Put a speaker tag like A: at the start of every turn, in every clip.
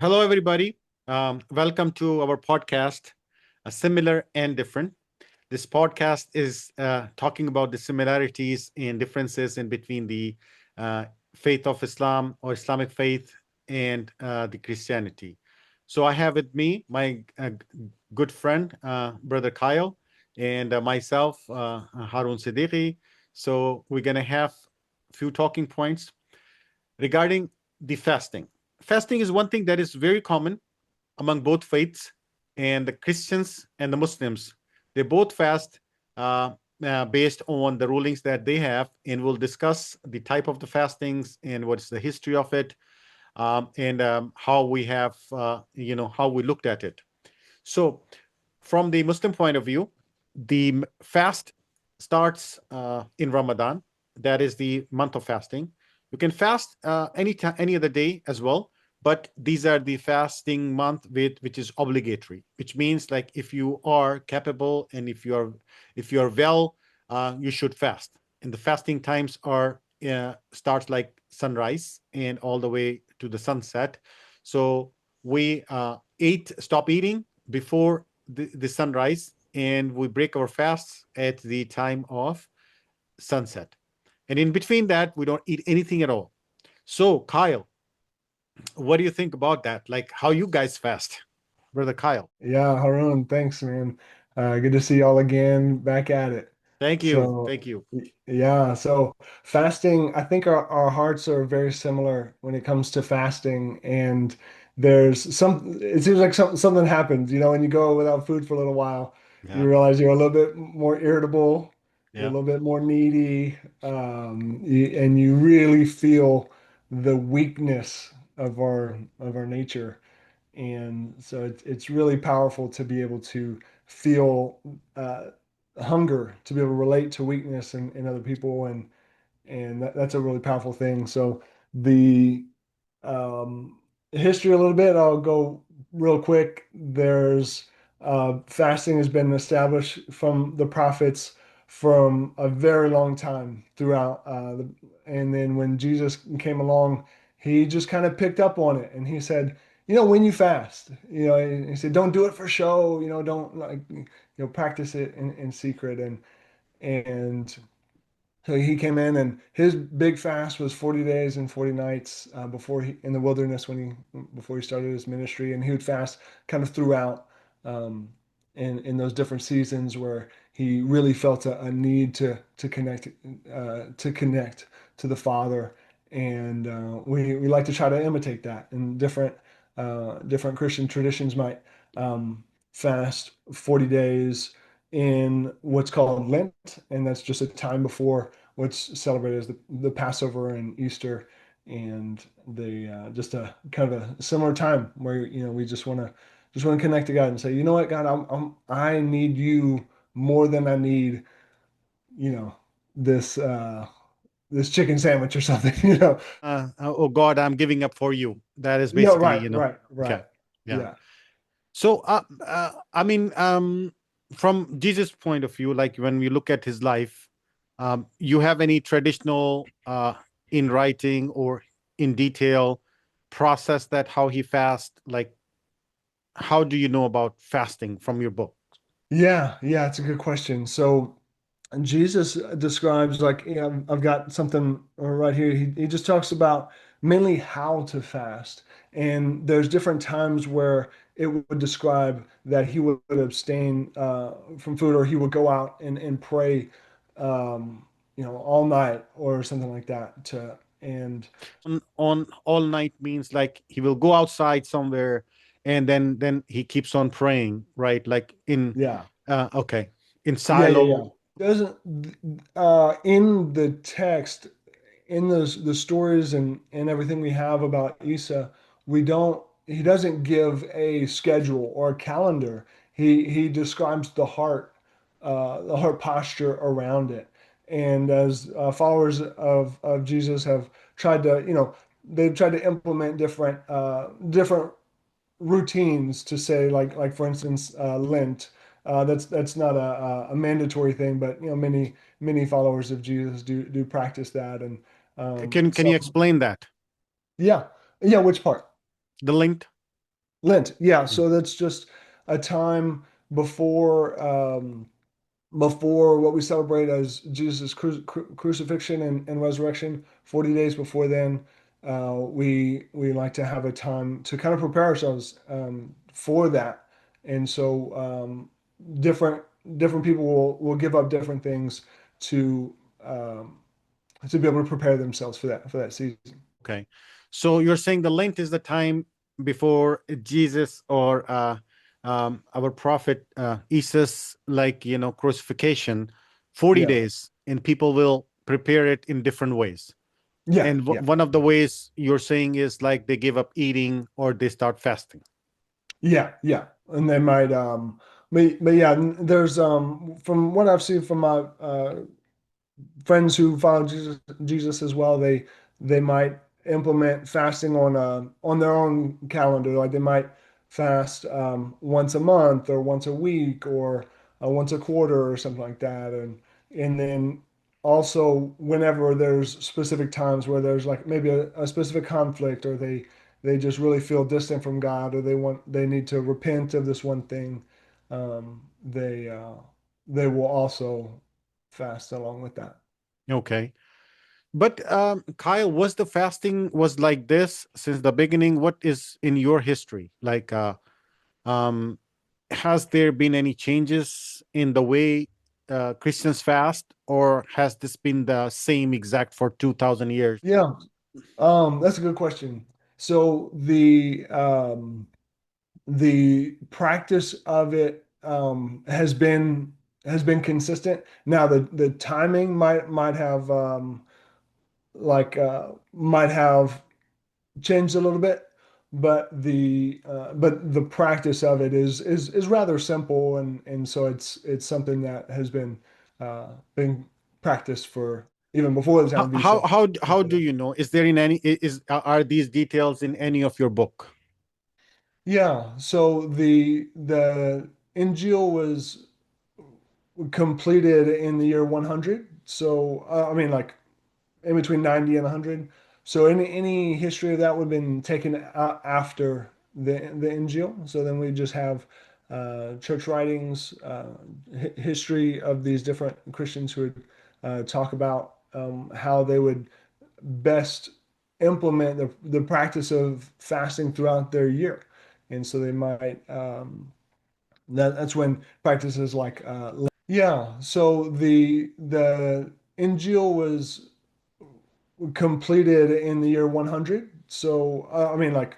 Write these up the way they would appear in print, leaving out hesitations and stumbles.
A: Hello, everybody. Welcome to our podcast, Similar and Different. This podcast is talking about the similarities and differences in between the uh, faith of Islam or Islamic faith and the Christianity. So I have with me my good friend, Brother Kyle, and myself, Harun Siddiqui. So we're going to have a few talking points regarding the fasting. Fasting is one thing that is very common among both faiths, and the Christians and the Muslims. They both fast based on the rulings that they have, and we'll discuss the type of the fastings and what's the history of it, and how we have, how we looked at it. So, from the Muslim point of view, the fast starts in Ramadan. That is the month of fasting. You can fast any time, any other day as well, but these are the fasting month with which is obligatory, which means like if you are capable and if you are well, you should fast. And the fasting times are starts like sunrise and all the way to the sunset. So we stop eating before the sunrise, and we break our fasts at the time of sunset. And in between that, we don't eat anything at all. So, Kyle, what do you think about that? Like how you guys fast, brother Kyle?
B: Yeah, Harun, thanks, man. Good to see y'all again, back at it.
A: Thank you.
B: So,
A: Thank you.
B: yeah, so fasting, I think our hearts are very similar when it comes to fasting. And it seems like something happens, when you go without food for a little while, you
A: Yeah.
B: realize you're a little bit more irritable, you're a
A: Yeah.
B: little bit more needy, and you really feel the weakness of our nature. And so it's really powerful to be able to feel hunger, to be able to relate to weakness in other people, and that's a really powerful thing. So the um, history a little bit, I'll go real quick. There's fasting has been established from the prophets from a very long time throughout. And then when Jesus came along, he just kind of picked up on it and he said, when you fast, he said, don't do it for show, don't like, practice it in secret. And so he came in, and his big fast was 40 days and 40 nights before he in the wilderness before he started his ministry, and he would fast kind of throughout um, in those different seasons where he really felt a need to connect to the Father, and we like to try to imitate that. And different Christian traditions might fast 40 days in what's called Lent, and that's just a time before what's celebrated as the Passover and Easter, and the just a kind of a similar time where we just want to connect to God and say, you know what, God, I need you more than I need you know this this chicken sandwich or something.
A: Oh God, I'm giving up for you. That is
B: No,
A: basically,
B: right, right,
A: okay.
B: right.
A: Yeah.
B: Yeah.
A: So, I mean, from Jesus' point of view, like when we look at his life, you have any traditional, in writing or in detail process that how he fast? Like, how do you know about fasting from your book?
B: Yeah, it's a good question. So Jesus describes, like, I've got something right here. He just talks about mainly how to fast. And there's different times where it would describe that he would abstain from food, or he would go out and pray, all night or something like that. And
A: On all night means like he will go outside somewhere, and then he keeps on praying, right? Like in,
B: yeah,
A: okay, in
B: yeah.
A: silo.
B: Doesn't in the text, in the stories and everything we have about Isa, he doesn't give a schedule or a calendar. He describes the heart posture around it. And as followers of Jesus have tried to, they've tried to implement different routines to say, like for instance, Lent. That's not a mandatory thing, but many followers of Jesus do practice that. And
A: Can you
B: so
A: explain that?
B: yeah, yeah. Which part?
A: The link?
B: Lent. Yeah,
A: Mm.
B: so that's just a time before before what we celebrate as Jesus' crucifixion and resurrection. 40 days before then, we like to have a time to kind of prepare ourselves for that. And so different different people will give up different things to um, to be able to prepare themselves for that season.
A: Okay. So you're saying the Lent is the time before Jesus or our prophet Isa's, like, crucifixion, 40
B: Yeah.
A: days, and people will prepare it in different ways.
B: Yeah,
A: And
B: yeah.
A: one of the ways you're saying is like they give up eating or they start fasting.
B: Yeah, yeah. And they might but yeah, there's from what I've seen from my friends who follow Jesus as well, they might implement fasting on their own calendar. Like they might fast once a month or once a week or once a quarter or something like that. And then also whenever there's specific times where there's like maybe a specific conflict or they just really feel distant from God or they need to repent of this one thing, they will also fast along with that.
A: Okay. But Kyle, was the fasting was like this since the beginning? What is in your history? Like um has there been any changes in the way Christians fast, or has this been the same exact for 2000 years?
B: Yeah, that's a good question. So the practice of it has been consistent. Now the timing might have might have changed a little bit, but the practice of it is rather simple, and so it's something that has been practiced for even before the time
A: How
B: of
A: how
B: Isa.
A: how do you know? Is there in any is are these details in any of your book?
B: Yeah, so the Injil was completed in the year 100. So I mean, like in between 90 and 100. So any history of that would have been taken after the Injil. So then we just have church writings, history of these different Christians who would talk about how they would best implement the practice of fasting throughout their year. And so they might that's when practices like yeah. So the Injil was completed in the year 100. So I mean, like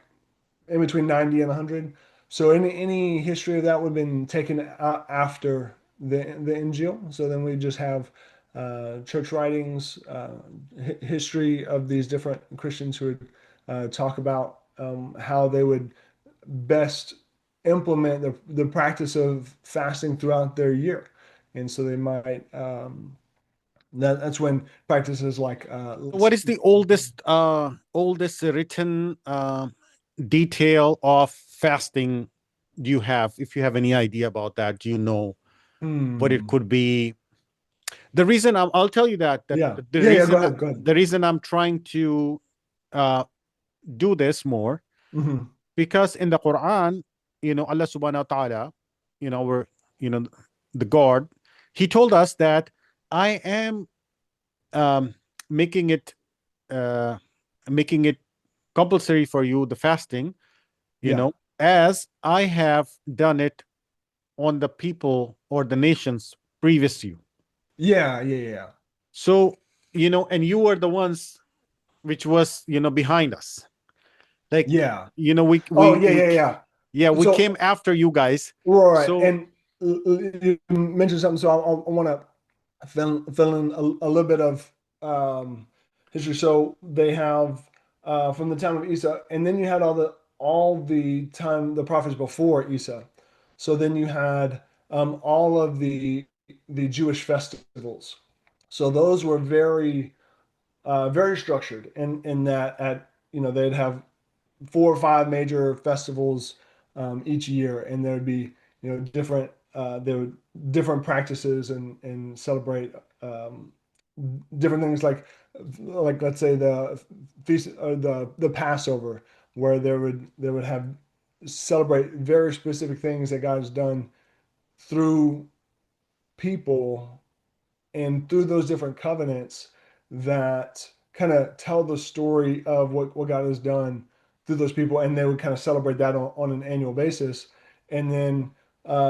B: in between 90 and 100. So any history of that would have been taken after the Injil. So then we just have church writings, history of these different Christians who would talk about how they would best implement the practice of fasting throughout their year. And so they might that's when practices like
A: What is the oldest written detail of fasting do you have? If you have any idea about that, do you know what it
B: hmm,
A: could be? The reason I'll tell you that
B: yeah,
A: the
B: yeah, yeah, go
A: reason
B: ahead, go ahead.
A: the reason I'm trying to uh, do this more,
B: Hmm.
A: because in the Quran, Allah Subhanahu wa Taala, we're you know the God, He told us that I am um, making it uh, making it compulsory for you the fasting,
B: Yeah,
A: as I have done it on the people or the nations previous to you.
B: yeah, yeah, yeah,
A: So, and you were the ones which was, behind us. Like,
B: yeah. Oh,
A: we
B: yeah, yeah, yeah.
A: yeah, we
B: So
A: came after you guys.
B: right,
A: So
B: and you mentioned something, so I want to fill in a little bit of um, history. So they have from the time of Isa, and then you had all the time the prophets before Isa. So then you had all of the Jewish festivals. So those were very structured in that at they'd have 4 or 5 major festivals each year, and there would be different there would different practices and celebrate different things let's say the feast or the Passover, where they would have celebrate very specific things that God has done through people and through those different covenants that kind of tell the story of what God has done through those people, and they would kind of celebrate that on an annual basis. And then,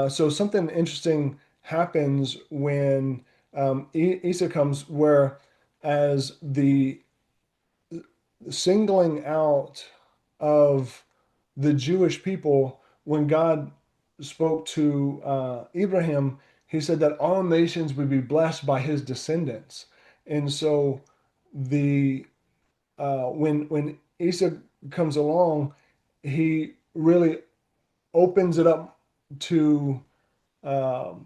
B: so something interesting happens when Easter comes, where as the singling out of the Jewish people, when God spoke to Abraham, he said that all nations would be blessed by his descendants. And so the when Isa comes along, he really opens it up to um,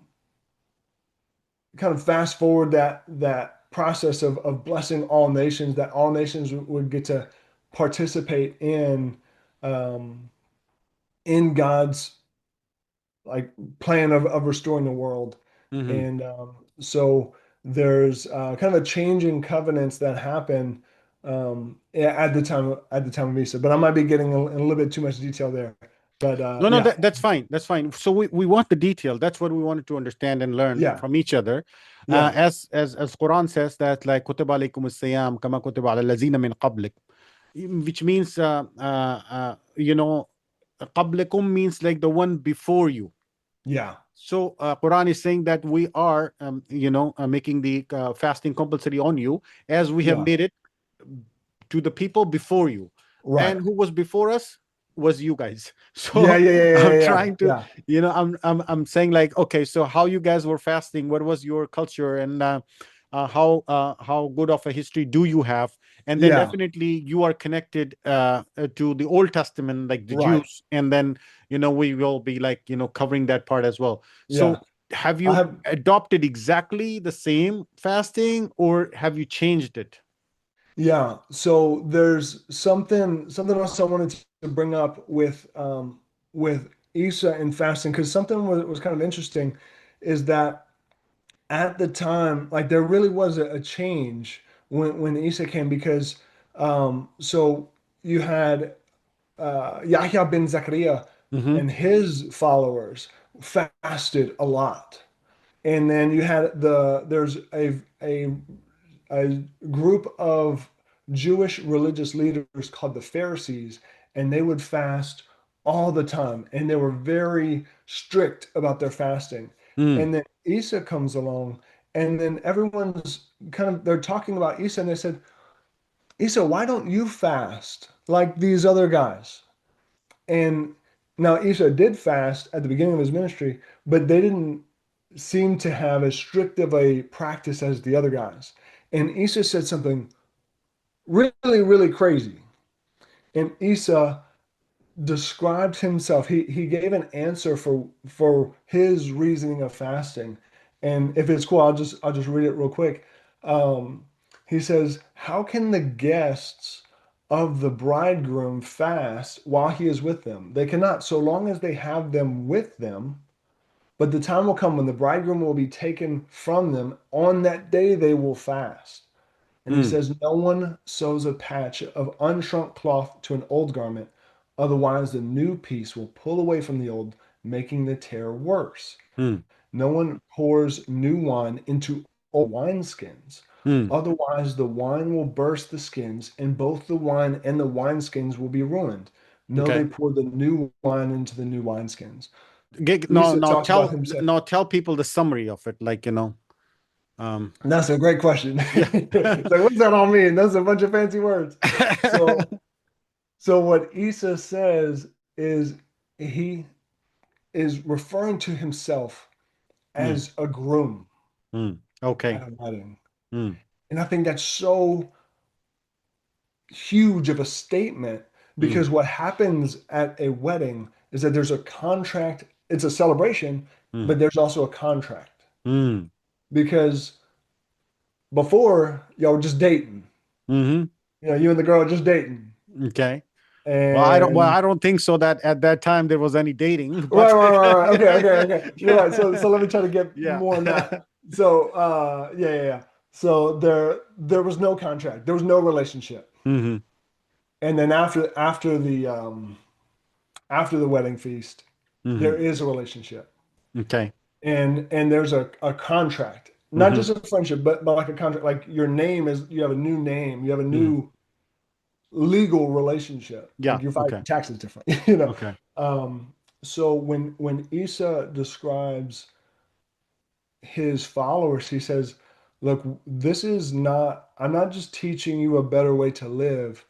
B: kind of fast forward that process of blessing all nations, that all nations would get to participate um, in God's like plan of restoring the world.
A: Hmm.
B: And so there's kind of a change in covenants that happen at the time of Easter. But I might be getting in a little bit too much detail there. But
A: No, no,
B: yeah,
A: that's fine. That's fine. So we want the detail. That's what we wanted to understand and learn
B: yeah,
A: from each other.
B: yeah,
A: As Quran says that like كتب عليكم الصيام كما كتب على الذين من قبلك, which means قبلكم means like the one before you.
B: yeah,
A: So Quran is saying that we are making the fasting compulsory on you as we have
B: yeah,
A: made it to the people before you.
B: right.
A: And who was before us was you guys.
B: Yeah,
A: So
B: yeah, yeah,
A: I'm
B: yeah, yeah,
A: trying to,
B: yeah,
A: I'm saying like, okay, so how you guys were fasting, what was your culture, and how good of a history do you have? And then
B: yeah,
A: definitely you are connected to the Old Testament, like the
B: right.
A: Jews, and then we will be like covering that part as well. So
B: Yeah.
A: have
B: I
A: you
B: have
A: adopted exactly the same fasting, or have you changed it?
B: Yeah, so there's something else I wanted to bring up with Isa and fasting, because something was kind of interesting is that at the time, like there really was a change when Isa came, because so you had Yahya bin Zakaria
A: Mm-hmm.
B: and his followers fasted a lot. And then you had there's a group of Jewish religious leaders called the Pharisees, and they would fast all the time, and they were very strict about their fasting.
A: Mm,
B: And then Isa comes along, and then everyone's they're talking about Isa, and they said, Isa, why don't you fast like these other guys? And now Isa did fast at the beginning of his ministry, but they didn't seem to have as strict of a practice as the other guys. And Isa said something really, really crazy. And Isa described himself. He gave an answer for his reasoning of fasting. And if it's cool, I'll just read it real quick. Um, he says, "How can the guests of the bridegroom fast while he is with them? They cannot, so long as they have them with them. But the time will come when the bridegroom will be taken from them. On that day, they will fast." And he
A: mm,
B: says, "No one sews a patch of unshrunk cloth to an old garment, otherwise the new piece will pull away from the old, making the tear worse.
A: mm,
B: No one pours new wine into old wineskins,
A: mm.
B: otherwise the wine will burst the skins, and both the wine and the wineskins will be ruined. No, they
A: Okay.
B: pour the new wine into the new wineskins."
A: Now,
B: Isa talks about himself.
A: tell people the summary of it, like um,
B: That's a great question.
A: yeah.
B: It's like, what's that all mean? That's a bunch of fancy words. So So what Isa says is he is referring to himself
A: Mm,
B: as a groom
A: mm.
B: at
A: Okay.
B: a wedding.
A: Mm,
B: And I think that's so huge of a statement,
A: mm,
B: because what happens at a wedding is that there's a contract. It's a celebration,
A: mm,
B: but there's also a contract,
A: mm.
B: because before y'all were just dating.
A: Hmm.
B: You and the girl are just dating.
A: Okay. Well,
B: And
A: I don't think so that at that time there was any dating,
B: right,
A: but
B: right, right, right. Okay, okay, okay. You're right. So let me try to get
A: yeah.
B: more on that. So yeah, yeah, yeah. So there was no contract. There was no relationship.
A: Hmm.
B: And then after after the wedding feast, there
A: Hmm.
B: is a relationship.
A: Okay.
B: And there's a contract, not
A: Hmm.
B: just a friendship, but like a contract, like your name is, you have a new name, you have a
A: Hmm.
B: new legal relationship,
A: Yeah.
B: like you file
A: Okay.
B: your taxes different, you know.
A: Okay.
B: So when Isa describes his followers, he says, look, this is not, I'm not just teaching you a better way to live.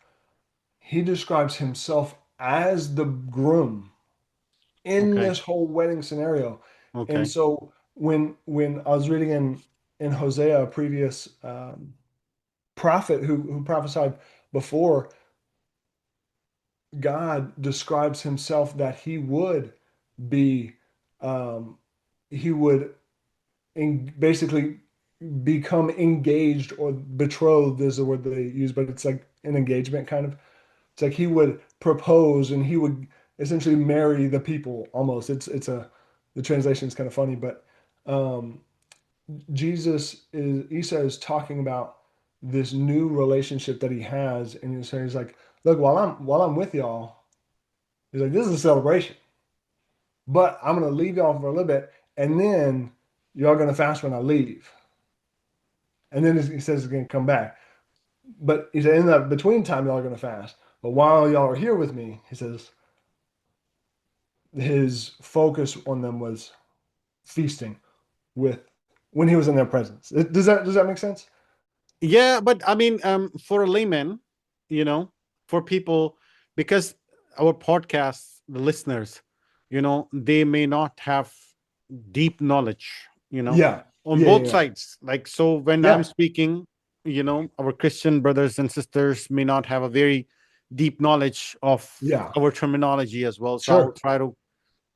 B: He describes himself as the groom in
A: Okay.
B: this whole wedding scenario. And
A: Okay.
B: so when I was reading in Hosea, a previous prophet who prophesied before, God describes himself that be um, he would basically become engaged or betrothed is the word they use, but it's like an engagement kind of. It's like he would propose and he would essentially marry the people almost. It's a the translation is kind of funny, but um, Isa is talking about this new relationship that he has, and he's like, look, while I'm with y'all, he's like, this is a celebration, but I'm gonna leave y'all for a little bit, and then y'all gonna fast when I leave, and then he says he's gonna come back, but he said in the between time y'all are gonna fast, but while y'all are here with me, he says his focus on them was feasting with when he was in their presence. Does that make sense?
A: Yeah, but I mean, for a layman, for people, because our podcasts, the listeners, they may not have deep knowledge,
B: Yeah,
A: on
B: yeah, yeah,
A: both
B: yeah,
A: sides. Like, so when I'm
B: yeah,
A: speaking, our Christian brothers and sisters may not have a very deep knowledge of
B: yeah.
A: our terminology as well. So I'll
B: Sure.
A: try to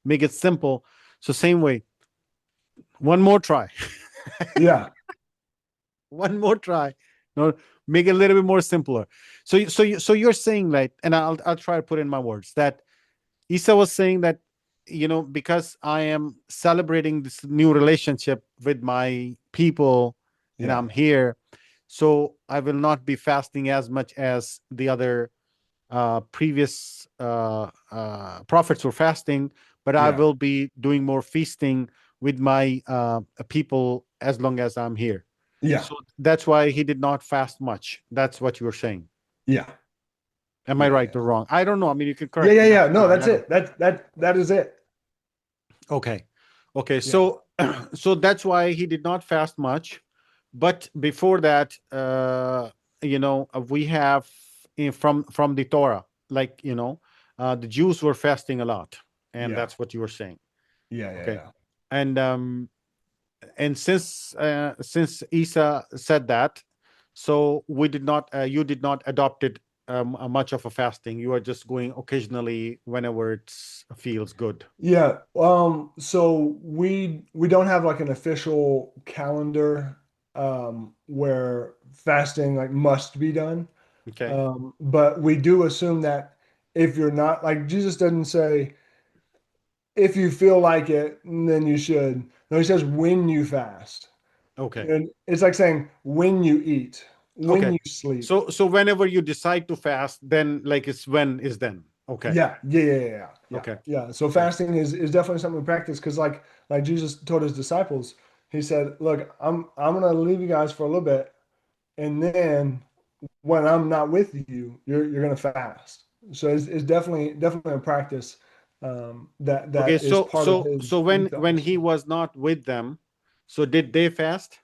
A: make it simple. So, same way, one more try.
B: Yeah,
A: One more try. No, make it a little bit more simpler. So you're saying, like, and I'll try to put in my words that Isa was saying that, because I am celebrating this new relationship with my people and
B: yeah,
A: I'm here, so I will not be fasting as much as the other previous prophets were fasting, but I
B: yeah,
A: will be doing more feasting with my people as long as I'm here.
B: yeah,
A: So that's why he did not fast much. That's what you were saying.
B: yeah,
A: Am I
B: yeah,
A: right
B: yeah,
A: or wrong? I don't know. I mean, you can
B: yeah,
A: correct
B: yeah,
A: me. I'm
B: yeah. No,
A: sorry.
B: that's
A: I don't.
B: it. That is it.
A: Okay. Okay.
B: Yeah,
A: So, so that's why he did not fast much. But before that, we have from the Torah, like, the Jews were fasting a lot, and
B: yeah,
A: that's what you were saying.
B: yeah, yeah,
A: Okay.
B: yeah.
A: And since Isa said that, so we did not, you did not adopted much of a fasting. You are just going occasionally whenever it feels good.
B: Yeah. So we don't have like an official calendar where fasting like must be done.
A: Okay.
B: But we do assume that if you're not, like, Jesus doesn't say if you feel like it, then you should. No, he says when you fast.
A: Okay.
B: And it's like saying when you eat, when
A: Okay.
B: you sleep.
A: So whenever you decide to fast, then like it's when is then. Okay.
B: Yeah, yeah, yeah, yeah, yeah, yeah.
A: Okay.
B: Yeah. So
A: Okay.
B: fasting is definitely something we practice because like Jesus told his disciples, he said, "Look, I'm gonna leave you guys for a little bit, and then when I'm not with you, you're gonna fast." So it's definitely a practice
A: Okay.
B: that is
A: So
B: part of
A: so so
B: his
A: when
B: ethos.
A: he was not with them, so did they fast?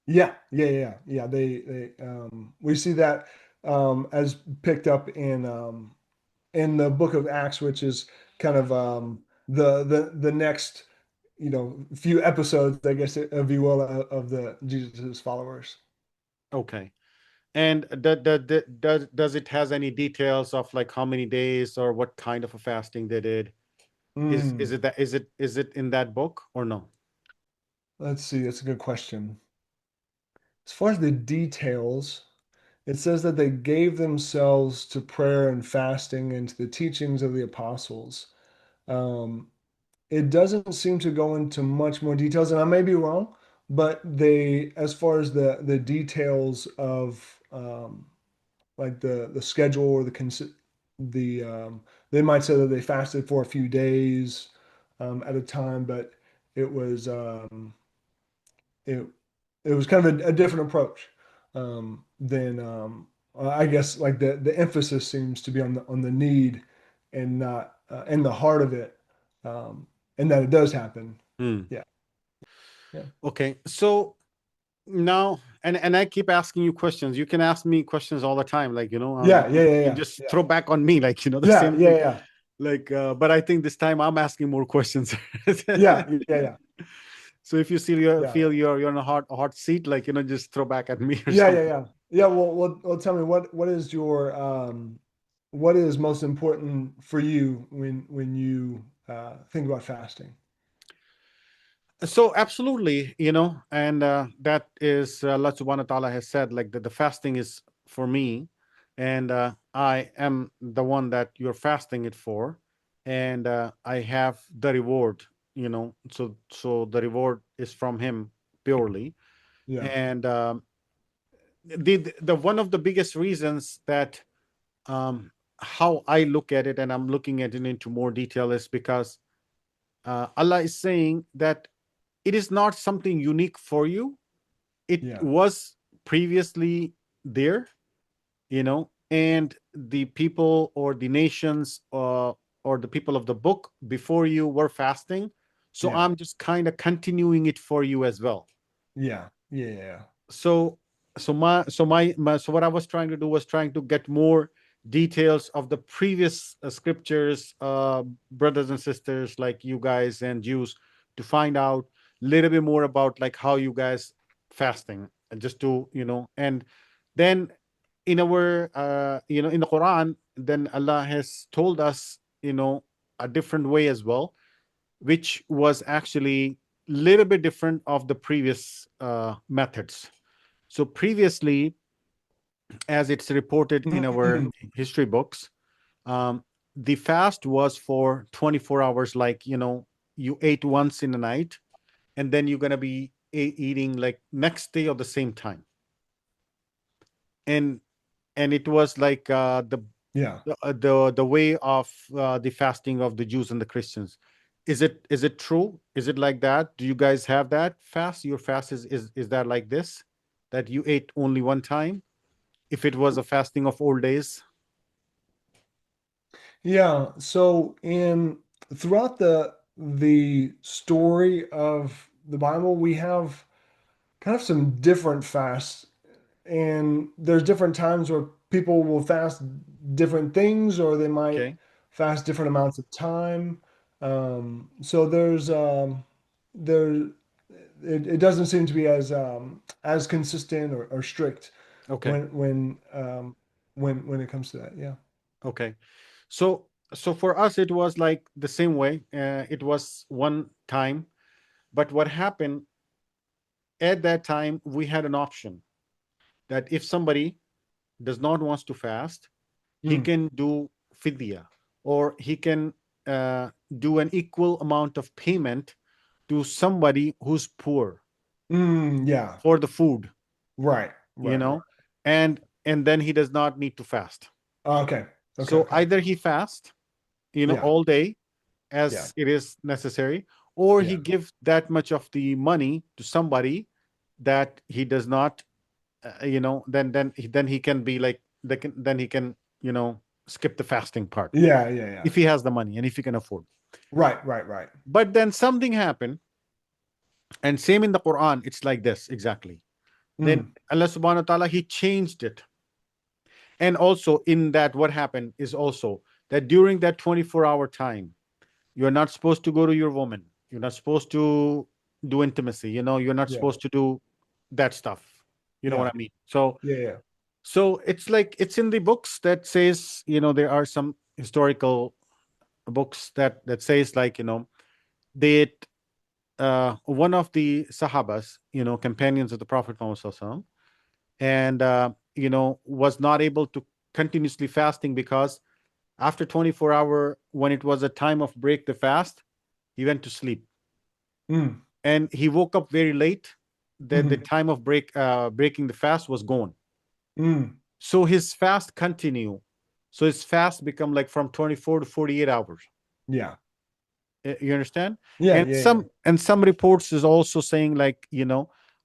B: Yeah, yeah, yeah, yeah. They we see that as picked up in the book of Acts, which is kind of the next few episodes, I guess, if you will, of the Jesus followers.
A: Okay. And does it has any details of like how many days or what kind of a fasting they did? Is
B: Mm.
A: it that is it in that book or no?
B: Let's see. That's a good question. As far as the details, it says that they gave themselves to prayer and fasting and to the teachings of the apostles. Um, it doesn't seem to go into much more details, and I may be wrong, but as far as the details of like the schedule or they might say that they fasted for a few days at a time, but it was it it was kind of a different approach than I guess like the emphasis seems to be on the need and not in the heart of it, and that it does happen.
A: Hmm.
B: Yeah, yeah,
A: Okay. So now, and I keep asking you questions. You can ask me questions all the time, like,
B: yeah, yeah,
A: you
B: yeah,
A: just
B: yeah,
A: throw back on me, like, the
B: yeah,
A: same
B: yeah,
A: thing.
B: yeah,
A: Like, but I think this time I'm asking more questions.
B: yeah, yeah, yeah, yeah,
A: So if you
B: yeah,
A: feel you're in a hot seat, like, just throw back at me or
B: yeah, yeah,
A: something.
B: yeah. Yeah, well, tell me what is your what is most important for you when you think about fasting?
A: So absolutely, and that is Allah subhanahu wa ta'ala has said, like, that the fasting is for me, and I am the one that you're fasting it for, and I have the reward, so the reward is from him purely.
B: Yeah,
A: And the one of the biggest reasons that how I look at it, and I'm looking at it into more detail, is because Allah is saying that it is not something unique for you. It
B: yeah,
A: was previously there, and the people or the nations or the people of the book before you were fasting. So
B: yeah,
A: I'm just kind of continuing it for you as well.
B: yeah, yeah, yeah.
A: So so what I was trying to do was trying to get more details of the previous scriptures, brothers and sisters like you guys and Jews, to find out a little bit more about, like, how you guys fasting, and just to, and then in our in the Quran, then Allah has told us, a different way as well, which was actually a little bit different of the previous methods. So previously, as it's reported in our
B: Mm,
A: history books, the fast was for 24 hours. Like, you ate once in the night, and then you're gonna be eating like next day or the same time. And it was like
B: yeah.
A: the way of the fasting of the Jews and the Christians. Is it true? Is it like that? Do you guys have that fast? Your fast is that like this? That you ate only one time? If it was a fasting of old days?
B: Yeah, so in throughout the story of the Bible, we have kind of some different fasts, and there's different times where people will fast different things, or they might
A: Okay.
B: fast different amounts of time. So there it doesn't seem to be as consistent or strict
A: Okay.
B: when it comes to that. Yeah.
A: Okay. So for us, it was like the same way. It was one time, but what happened at that time, we had an option that if somebody does not wants to fast, he
B: Mm,
A: can do fidya, or he can do an equal amount of payment to somebody who's poor
B: yeah.
A: for the food,
B: Right.
A: you
B: Right. Right.
A: know, and then he does not need to fast.
B: Okay. Okay.
A: So
B: Okay.
A: either he fast,
B: Yeah.
A: all day
B: Yeah.
A: as it is necessary, or he
B: Yeah.
A: give that much of the money to somebody that he does not, then he can be like, then he can, skip the fasting part
B: Yeah. Yeah. Yeah.
A: if he has the money and if he can afford.
B: Right. Right. Right.
A: But then something happened, and same in the Quran, it's like this exactly. Then
B: Mm,
A: Allah subhanahu wa ta'ala, he changed it. And also in that, what happened is also that during that 24-hour time, you're not supposed to go to your woman. You're not supposed to do intimacy. You're not
B: yeah.
A: supposed to do that stuff. You know what
B: Yeah.
A: I mean? So
B: Yeah. Yeah.
A: it's like it's in the books that says, there are some historical books that says, like, that one of the Sahabas, companions of the Prophet Muhammad Sallallahu Alaihi Wasallam, and was not able to continuously fasting, because after 24-hour, when it was a time of break the fast, he went to sleep,
B: Mm,
A: and he woke up very late. The
B: mm,
A: time of breaking the fast was gone.
B: mm,
A: So his fast continued. So his fast become like from 24 to 48 hours.
B: Yeah.
A: You understand?
B: Yeah.
A: And
B: Yeah. Yeah.
A: some reports is also saying like,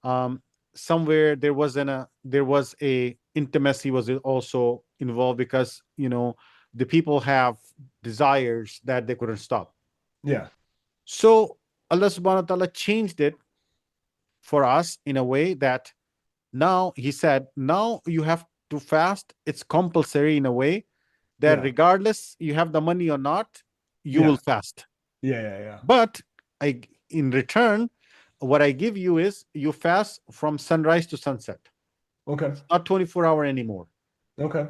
A: um, somewhere there was a intimacy was also involved, because the people have desires that they couldn't stop.
B: Yeah.
A: So Allah subhanahu wa ta'ala changed it for us in a way that now he said, now you have to fast. It's compulsory in a way that
B: Yeah.
A: regardless you have the money or not, you will
B: Yeah.
A: fast.
B: Yeah. Yeah. Yeah.
A: But in return, what I give you is you fast from sunrise to sunset.
B: Okay.
A: It's not 24-hour anymore.
B: Okay.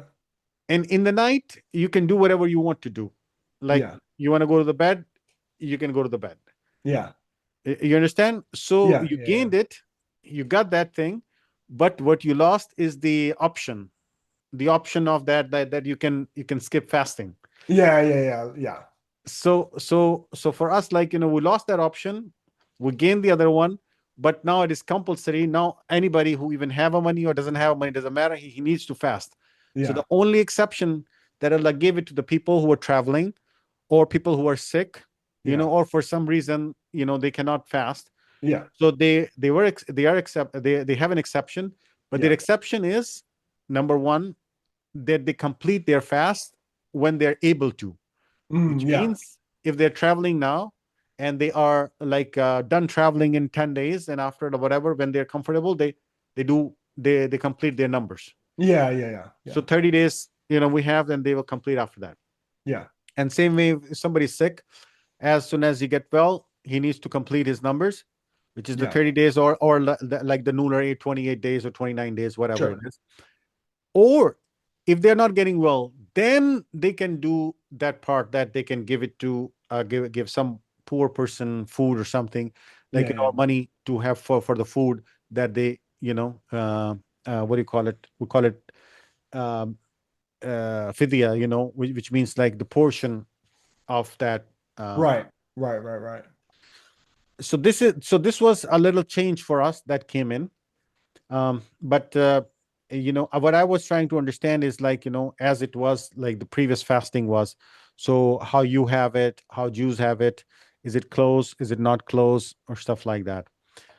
A: And in the night, you can do whatever you want to do. Like
B: Yeah.
A: you want to go to the bed, you can go to the bed.
B: Yeah.
A: You understand? So
B: Yeah.
A: you
B: Yeah. Yeah.
A: gained it, you got that thing, but what you lost is the option of that you can skip fasting.
B: Yeah. Yeah. Yeah. Yeah.
A: So for us, like, we lost that option, we gained the other one, but now it is compulsory. Now anybody who even have a money or doesn't have money, doesn't matter, he needs to fast. So the
B: Yeah.
A: only exception that Allah gave it to the people who are traveling, or people who are sick,
B: Yeah.
A: or for some reason, they cannot fast.
B: Yeah.
A: So they are accept they have an exception, but their
B: Yeah.
A: exception is, number one, that they complete their fast when they're able to, which
B: Yeah.
A: means if they're traveling now and they are like done traveling in 10 days, and after the whatever, when they're comfortable, they complete their numbers.
B: Yeah. Yeah. Yeah.
A: So
B: Yeah.
A: 30 days, we have, then they will complete after that.
B: Yeah.
A: And same way, if somebody's sick, as soon as he get well, he needs to complete his numbers, which is the
B: Yeah.
A: 30 days, or like the lunar 28 days or 29 days, whatever it
B: Sure.
A: is. Or if they're not getting well, then they can do that part, that they can give it to give some poor person food or something, like,
B: Yeah. Yeah.
A: money to have for the food that they, what do you call it? We call it um, fidya, which means like the portion of that. Um,
B: Right. Right. Right. Right.
A: so this was a little change for us that came in. But what I was trying to understand is, like, as it was like the previous fasting was, so how you have it, how Jews have it, is it close, is it not close, or stuff like that.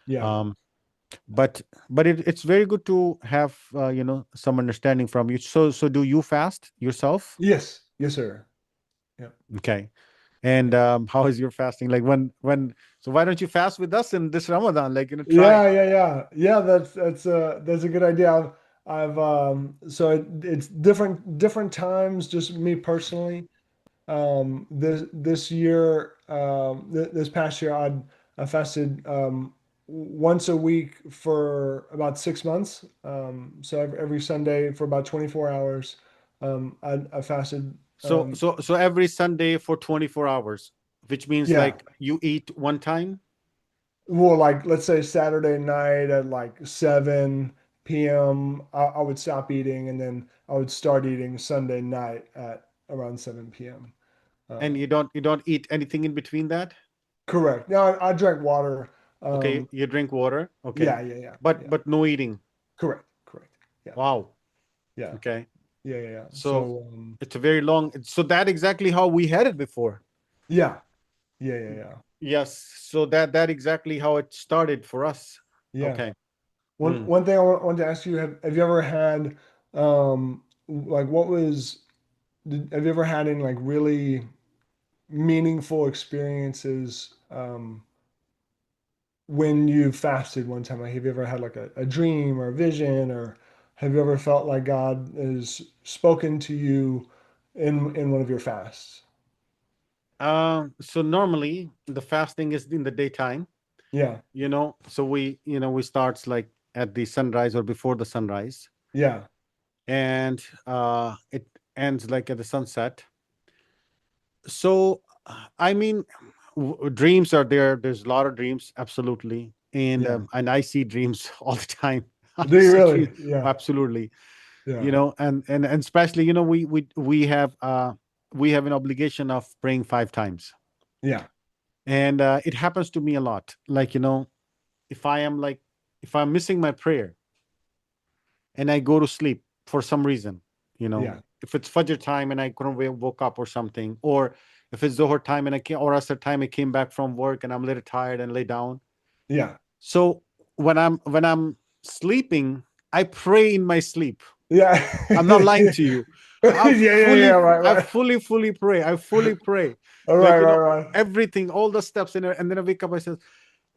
B: Yeah.
A: um but it's very good to have some understanding from you. So do you fast yourself?
B: Yes. Yes, sir. Yeah.
A: Okay. And
B: Yeah.
A: how is your fasting, like, when so why don't you fast with us in this Ramadan, like, try.
B: Yeah, yeah, yeah. Yeah, that's a good idea. I've so it's different times, just me personally. This year, this past year, I fasted once a week for about 6 months. So every Sunday for about 24 hours, I fasted.
A: So every Sunday for 24 hours, which means
B: Yeah.
A: like you eat one time.
B: Well, like let's say Saturday night at like 7 p.m., I would stop eating and then I would start eating Sunday night at around 7 p.m.
A: And
B: Um,
A: you don't eat anything in between that.
B: correct. Now I drank water.
A: Okay, you drink water. Okay,
B: Yeah, yeah, yeah,
A: but
B: yeah.
A: but no eating.
B: Correct, correct. Yeah,
A: Wow.
B: yeah,
A: Okay.
B: yeah, yeah, yeah.
A: So
B: So,
A: it's a very long, so that exactly how we had it before.
B: yeah, yeah, yeah, yeah,
A: Yes, so that exactly how it started for us.
B: yeah.
A: Okay.
B: One
A: Mm.
B: one thing I want to ask you: Have you ever had like what was have you ever had any like really meaningful experiences when you fasted one time? Like, have you ever had like a dream or a vision, or have you ever felt like God has spoken to you in one of your fasts?
A: So normally the fasting is in the daytime,
B: Yeah,
A: so we starts like at the sunrise or before the sunrise,
B: yeah,
A: and it ends like at the sunset. So I mean, dreams are there. There's a lot of dreams, absolutely, and
B: yeah.
A: I see dreams all the time. I
B: Do you
A: see
B: really?
A: dreams,
B: Yeah,
A: absolutely.
B: yeah,
A: And especially, we have an obligation of praying 5 times,
B: yeah,
A: and it happens to me a lot. Like, if I am like, if I'm missing my prayer and I go to sleep for some reason, you know,
B: yeah,
A: if it's Fajr time and I couldn't woke up or something, or if it's Zohar time and I came, or Asr time I came back from work and I'm a little tired and lay down.
B: Yeah.
A: So when I'm sleeping, I pray in my sleep.
B: Yeah.
A: I'm not lying to you.
B: Yeah, yeah, yeah. Right,
A: I
B: right.
A: fully pray. I fully pray.
B: All
A: Like,
B: right, right, right.
A: everything, all the steps in it. And then I wake up, I say,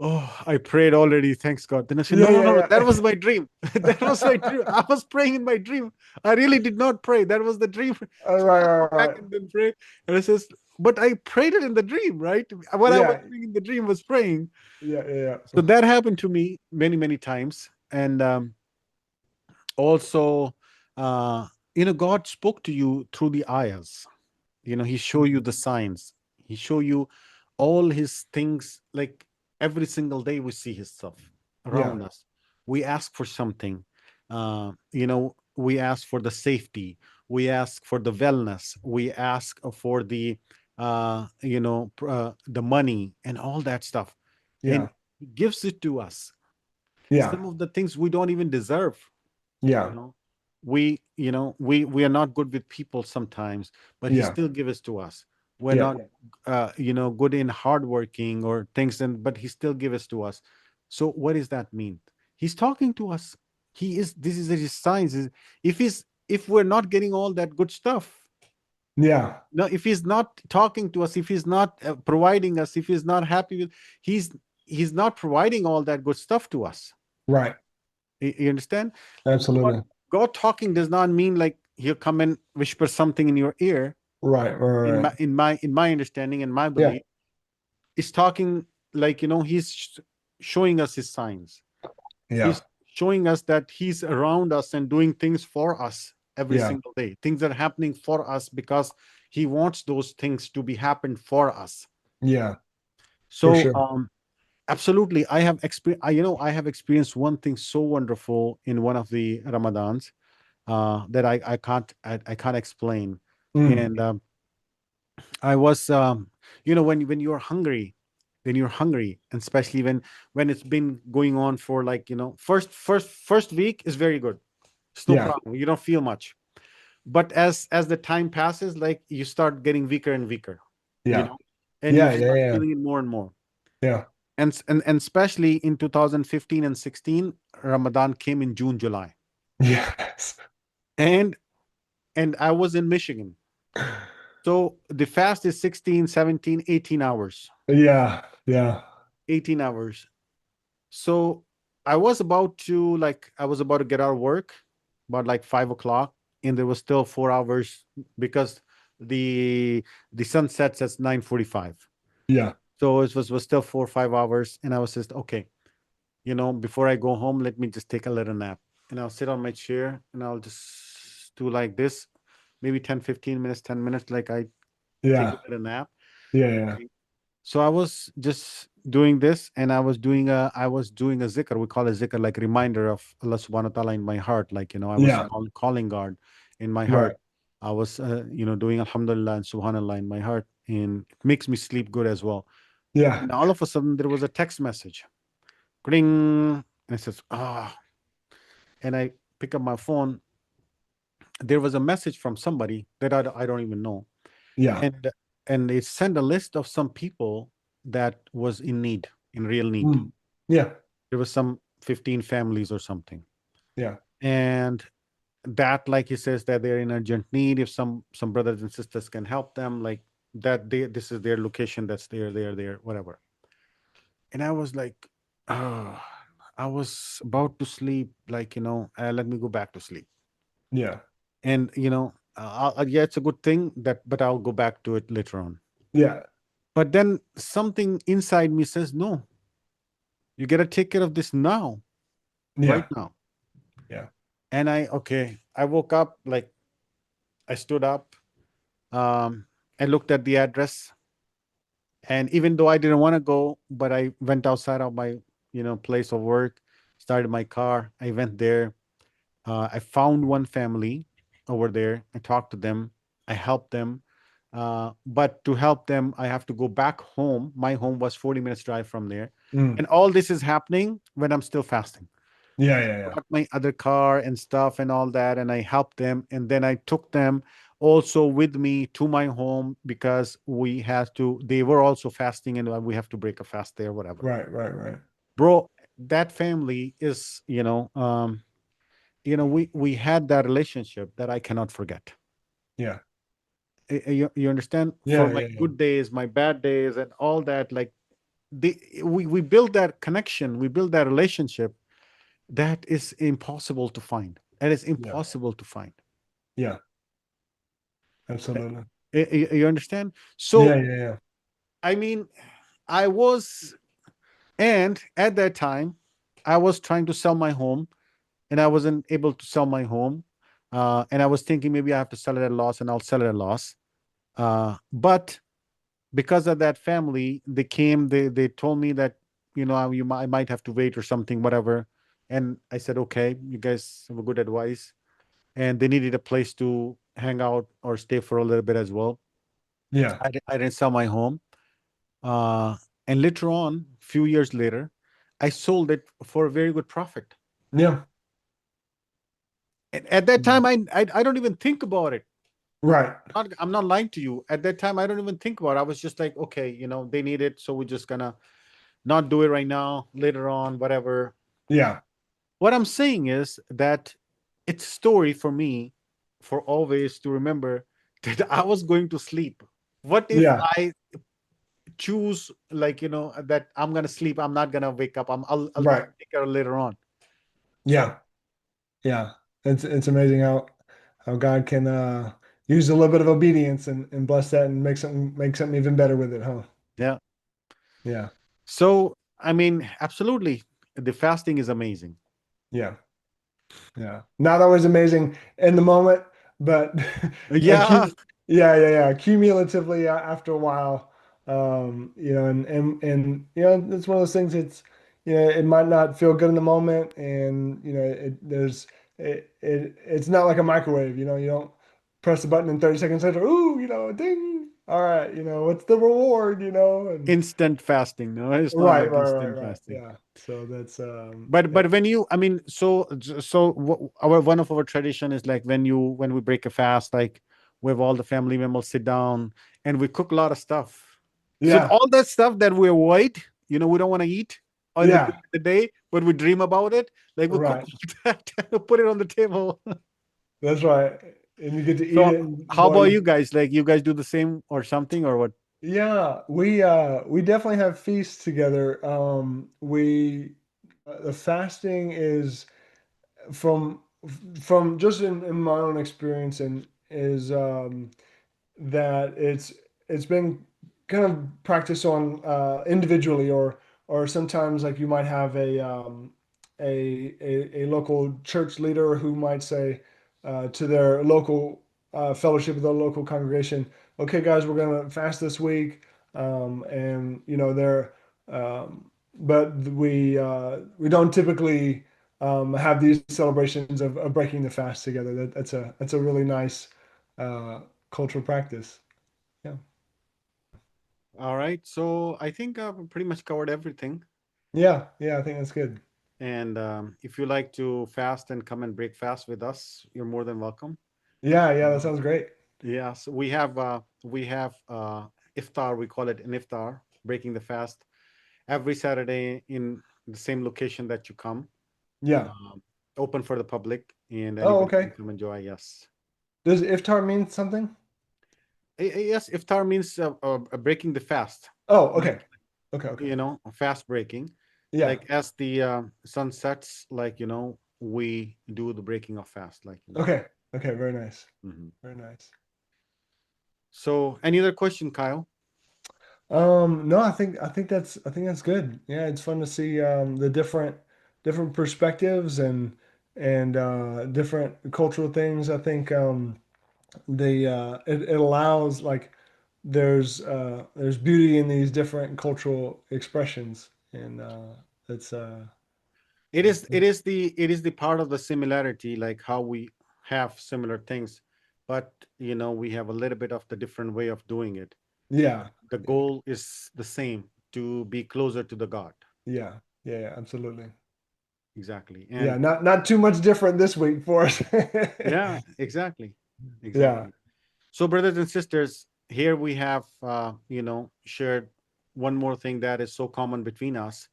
A: oh, I prayed already. Thanks God. Then I said, no,
B: Yeah,
A: no, no, that
B: yeah,
A: was my dream. That was my dream. I was praying in my dream. I really did not pray. That was the dream.
B: All
A: So
B: right,
A: I go
B: right,
A: back
B: right.
A: and then pray. And it says, but I prayed it in the dream, right? What I was
B: Yeah,
A: doing in the dream was praying.
B: yeah, yeah,
A: So that happened to me many, many times. And also, uh, God spoke to you through the ayahs. He show you the signs. He show you all his things. Like every single day we see his stuff
B: yeah,
A: around us. We ask for something. We ask for the safety. We ask for the wellness. We ask for the money and all that stuff, and
B: yeah,
A: he gives it to us.
B: yeah,
A: Some of the things we don't even deserve. you
B: yeah,
A: know we are not good with people sometimes, but he
B: yeah,
A: still gives to us. We're
B: yeah,
A: not good in hardworking or things, and but he still gives to us. So what does that mean? He's talking to us. This is his signs. If we're not getting all that good stuff,
B: yeah.
A: no, if he's not talking to us, if he's not providing us, if he's not happy with, he's not providing all that good stuff to us.
B: Right.
A: You understand? God,
B: Absolutely.
A: God talking does not mean like he'll come and whisper something in your ear.
B: Right, right,
A: In my
B: right.
A: in my in my understanding and my
B: Yeah,
A: belief, is talking like he's showing us his signs.
B: yeah,
A: He's showing us that he's around us and doing things for us every
B: yeah,
A: single day. Things are happening for us because he wants those things to be happen for us.
B: yeah, for
A: So
B: sure.
A: absolutely, I have I have experienced one thing so wonderful in one of the Ramadans that I can't explain.
B: Mm,
A: And I was when you're hungry, and especially when it's been going on for like first week is very good. It's no
B: yeah,
A: problem. You don't feel much. But as the time passes, like you start getting weaker and weaker, you
B: yeah,
A: know, and you
B: yeah, yeah,
A: start
B: yeah,
A: feeling it more and more.
B: yeah.
A: And especially in 2015 and 16, Ramadan came in June, July.
B: Yes.
A: And I was in Michigan. So the fast is 16, 17, 18 hours.
B: Yeah, yeah,
A: 18 hours. So I was about to get out of work about like 5 o'clock, and there was still 4 hours because the sun sets at 9:45.
B: yeah,
A: So it was still 4 or 5 hours, and I was just okay. Before I go home, let me just take a little nap. And I'll sit on my chair and I'll just do like this, maybe 10, 15 minutes, 10 minutes, like I take a
B: yeah,
A: little nap.
B: yeah, yeah,
A: Okay. So I was just doing this, and I was doing a zikr. We call it zikr, like reminder of Allah subhanahu wa ta'ala in my heart. Like, I was
B: yeah,
A: calling God in my
B: right.
A: heart. I was doing Alhamdulillah and Subhanallah in my heart, and it makes me sleep good as well.
B: Yeah,
A: And all of a sudden there was a text message. Ring. And it says, and I pick up my phone. There was a message from somebody that I don't even know.
B: yeah,
A: And it sent a list of some people that was in need, in real need.
B: mm, yeah,
A: There was some 15 families or something.
B: yeah,
A: And that, like he says, that they're in urgent need. If some brothers and sisters can help them, like that, this is their location, that's there, whatever. And I was like, oh, I was about to sleep, like, let me go back to sleep.
B: yeah,
A: And yeah, it's a good thing that, but I'll go back to it later on.
B: yeah,
A: But then something inside me says, no, you got to take care of this now, right
B: yeah,
A: now.
B: yeah,
A: And I woke up, like I stood up, I looked at the address, and even though I didn't want to go, but I went outside of my place of work, started my car, I went there. I found one family over there. I talked to them. I helped them. But to help them, I have to go back home. My home was 40 minutes drive from there.
B: mm,
A: And all this is happening when I'm still fasting.
B: Yeah, yeah, yeah.
A: Got my other car and stuff and all that, and I helped them. And then I took them also with me to my home because we had to. They were also fasting, and we have to break a fast there, whatever.
B: Right, right, right.
A: Bro, that family is, we had that relationship that I cannot forget.
B: Yeah.
A: You understand? For
B: Yeah,
A: my
B: yeah, yeah.
A: good days, my bad days, and all that, like we build that connection, we build that relationship that is impossible to find. That is
B: Yeah.
A: impossible to find.
B: Yeah. Absolutely.
A: You understand?
B: Yeah,
A: So,
B: yeah, yeah.
A: I mean, I was, and at that time, I was trying to sell my home, and I wasn't able to sell my home. And I was thinking maybe I have to sell it at a loss, and I'll sell it at a loss. But because of that family, they came, they told me that, I might have to wait or something, whatever. And I said, okay, you guys have a good advice. And they needed a place to hang out or stay for a little bit as well.
B: Yeah.
A: I didn't sell my home. Uh, and later on, a few years later, I sold it for a very good profit.
B: Yeah.
A: And at that time, I don't even think about it.
B: Right.
A: I'm not lying to you. At that time, I don't even think about it. I was just like, okay, they need it, so we're just gonna not do it right now, later on, whatever.
B: Yeah.
A: What I'm saying is that it's a story for me for always to remember that I was going to sleep. What if
B: Yeah.
A: I choose, like, that I'm gonna sleep, I'm not gonna wake up, I'll
B: Right.
A: take care later on.
B: Yeah. Yeah. It's amazing how God can use a little bit of obedience and bless that and make something even better with it, huh?
A: Yeah.
B: Yeah.
A: So I mean, absolutely, the fasting is amazing.
B: Yeah. Yeah. Not always amazing in the moment, but
A: Yeah.
B: yeah, yeah, yeah. Cumulatively after a while, and it's one of those things. It might not feel good in the moment, and it's not like a microwave. You don't press the button and 30 seconds later, ooh, ding. All right, what's the reward? And
A: Instant fasting, no, it's not
B: right,
A: like
B: right, right,
A: instant
B: right.
A: fasting.
B: Yeah. So that's
A: But when you, I mean, our one of our tradition is like when we break a fast, like we have all the family members sit down and we cook a lot of stuff. So
B: yeah,
A: all that stuff that we avoid, we don't want to eat on the
B: yeah,
A: during the day, but we dream about it. Like we cook
B: right.
A: all that, put it on the table.
B: That's right. And you get to eat
A: So
B: it
A: how
B: while
A: about
B: you
A: you guys? Like you guys do the same or something or what?
B: yeah, we definitely have feasts together. We the fasting is from from just in my own experience and is that it's been kind of practiced on individually or sometimes like you might have a local church leader who might say to their local fellowship of the local congregation, okay guys, we're gonna fast this week, and they're but we don't typically have these celebrations of breaking the fast together. That's a really nice uh, cultural practice. Yeah.
A: All right. So I think I've pretty much covered everything.
B: Yeah. Yeah. I think that's good.
A: And if you like to fast and come and break fast with us, you're more than welcome.
B: Yeah. Yeah. That
A: Uh,
B: sounds great.
A: yes, we have iftar. We call it an iftar, breaking the fast, every Saturday in the same location that you come.
B: Yeah.
A: Um, Open for the public, and
B: Oh,
A: anybody can
B: okay.
A: come enjoy. Yes.
B: Does iftar mean something?
A: Yes, iftar means breaking the fast,
B: Oh,
A: like
B: okay. Okay. Okay.
A: fast breaking.
B: Yeah.
A: Like as the sun sets, like we do the breaking of fast, like.
B: Okay. Okay. Very nice.
A: Mhm.
B: Very nice.
A: So, any other question, Kyle?
B: No, I think that's good. Yeah, it's fun to see the different perspectives and different cultural things. I think it allows like there's beauty in these different cultural expressions, and that's
A: It is the part of the similarity, like how we have similar things, but we have a little bit of the different way of doing it.
B: yeah,
A: The goal is the same, to be closer to the God.
B: yeah, yeah, yeah, absolutely.
A: exactly.
B: Yeah,
A: And
B: not too much different this week for us.
A: yeah, exactly,
B: Yeah,
A: exactly. So, brothers and sisters, here we have, shared one more thing that is so common between us.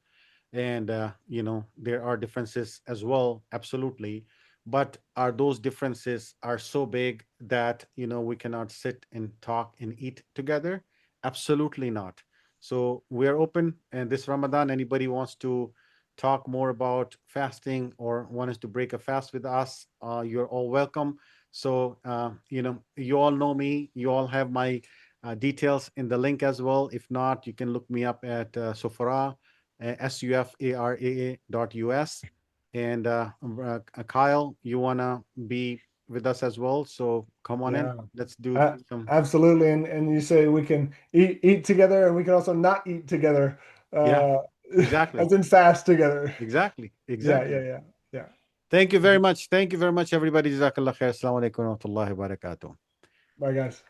A: And, there are differences as well, absolutely. But are those differences are so big that, we cannot sit and talk and eat together? Absolutely not. So we're open. And this Ramadan, anybody wants to talk more about fasting or wants to break a fast with us, you're all welcome. So, you all know me. You all have my details in the link as well. If not, you can look me up at Sufara, SUFARAA.us. And Kyle, you want to be with us as well. So come on in.
B: yeah,
A: Let's do
B: uh,
A: some.
B: absolutely. And you say we can eat together, and we can also not eat together,
A: Yeah,
B: uh,
A: exactly.
B: as in fast together.
A: Exactly.
B: Yeah,
A: Exactly.
B: yeah, yeah, yeah.
A: Thank you very much. Thank you very much, everybody. Jazakallah khair. Assalamu alaikum wa rahmatullahi wa barakatuh.
B: Bye, guys.